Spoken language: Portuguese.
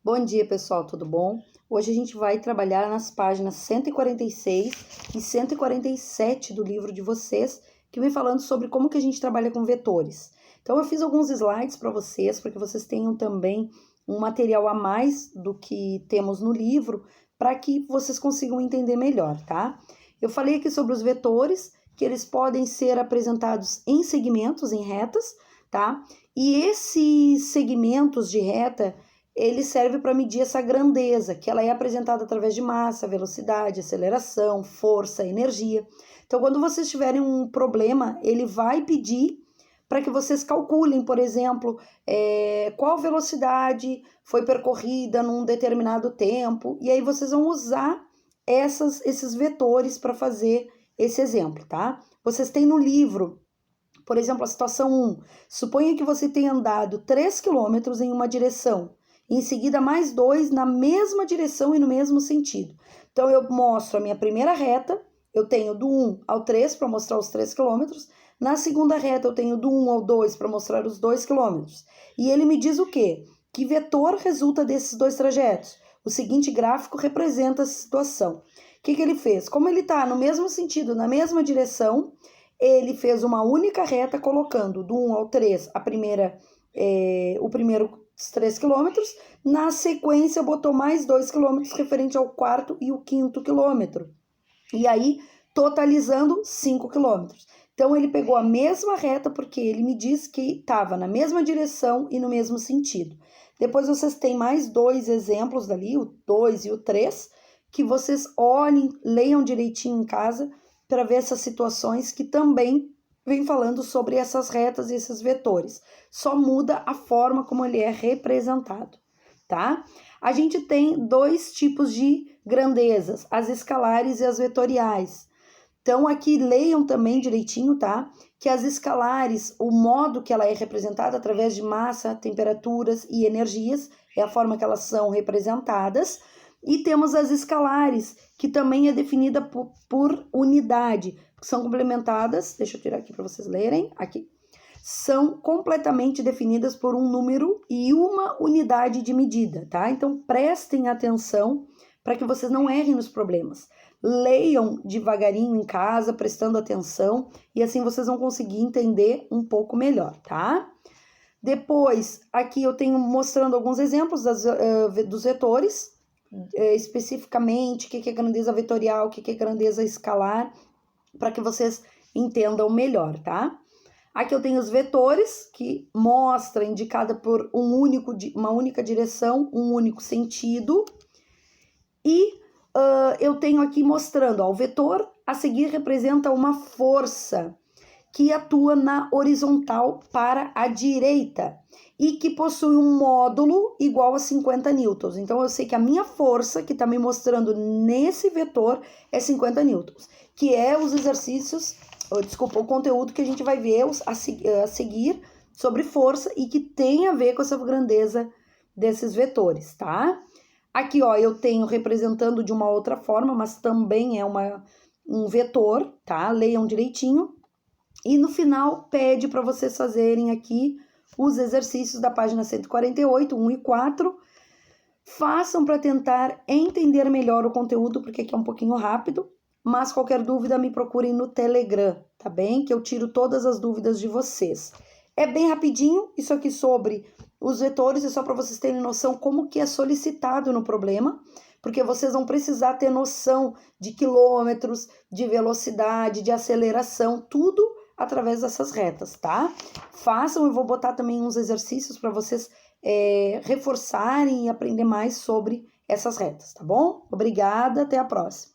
Bom dia, pessoal, tudo bom? Hoje a gente vai trabalhar nas páginas 146 e 147 do livro de vocês, que vem falando sobre como que a gente trabalha com vetores. Então eu fiz alguns slides para vocês, para que vocês tenham também um material a mais do que temos no livro, para que vocês consigam entender melhor, tá? Eu falei aqui sobre os vetores, que eles podem ser apresentados em segmentos, em retas, tá? E esses segmentos de reta, ele serve para medir essa grandeza, que ela é apresentada através de massa, velocidade, aceleração, força, energia. Então, quando vocês tiverem um problema, ele vai pedir para que vocês calculem, por exemplo, qual velocidade foi percorrida num determinado tempo, e aí vocês vão usar esses vetores para fazer esse exemplo, tá? Vocês têm no livro, por exemplo, a situação 1. Suponha que você tenha andado 3 km em uma direção, em seguida mais 2 na mesma direção e no mesmo sentido. Então, eu mostro a minha primeira reta, eu tenho do 1 ao 3 para mostrar os 3 km. Na segunda reta, eu tenho do 1 ao 2 para mostrar os 2 km. E ele me diz o quê? Que vetor resulta desses dois trajetos? O seguinte gráfico representa essa situação. O que ele fez? Como ele está no mesmo sentido, na mesma direção, ele fez uma única reta colocando do 1 ao 3 o primeiro 3 km, na sequência botou mais 2 km referente ao quarto e o quinto quilômetro. E aí, totalizando 5 km. Então, ele pegou a mesma reta porque ele me disse que estava na mesma direção e no mesmo sentido. Depois, vocês têm mais 2 exemplos dali, o 2 e o 3, que vocês olhem, leiam direitinho em casa para ver essas situações que também vem falando sobre essas retas e esses vetores. Só muda a forma como ele é representado, tá? A gente tem 2 tipos de grandezas, as escalares e as vetoriais. Então, aqui leiam também direitinho, tá? Que as escalares, o modo que ela é representada através de massa, temperaturas e energias, é a forma que elas são representadas. E temos as escalares, que também é definida por unidade, que são complementadas, deixa eu tirar aqui para vocês lerem, aqui, são completamente definidas por um número e uma unidade de medida, tá? Então, prestem atenção para que vocês não errem nos problemas. Leiam devagarinho em casa, prestando atenção, e assim vocês vão conseguir entender um pouco melhor, tá? Depois, aqui eu tenho mostrando alguns exemplos dos vetores, especificamente o que é grandeza vetorial, o que é grandeza escalar, para que vocês entendam melhor, tá? Aqui eu tenho os vetores, que mostra indicada por uma única direção, um único sentido. E eu tenho aqui mostrando, ó, o vetor a seguir representa uma força que atua na horizontal para a direita e que possui um módulo igual a 50 newtons. Então, eu sei que a minha força, que está me mostrando nesse vetor, é 50 newtons, que é os exercícios, o conteúdo que a gente vai ver a seguir sobre força e que tem a ver com essa grandeza desses vetores, tá? Aqui, ó, eu tenho representando de uma outra forma, mas também é um vetor, tá? Leiam direitinho. E no final, pede para vocês fazerem aqui os exercícios da página 148, 1 e 4. Façam para tentar entender melhor o conteúdo, porque aqui é um pouquinho rápido. Mas qualquer dúvida, me procurem no Telegram, tá bem? Que eu tiro todas as dúvidas de vocês. É bem rapidinho, isso aqui sobre os vetores, é só para vocês terem noção como que é solicitado no problema, porque vocês vão precisar ter noção de quilômetros, de velocidade, de aceleração, tudo através dessas retas, tá? Façam, eu vou botar também uns exercícios para vocês reforçarem e aprender mais sobre essas retas, tá bom? Obrigada, até a próxima.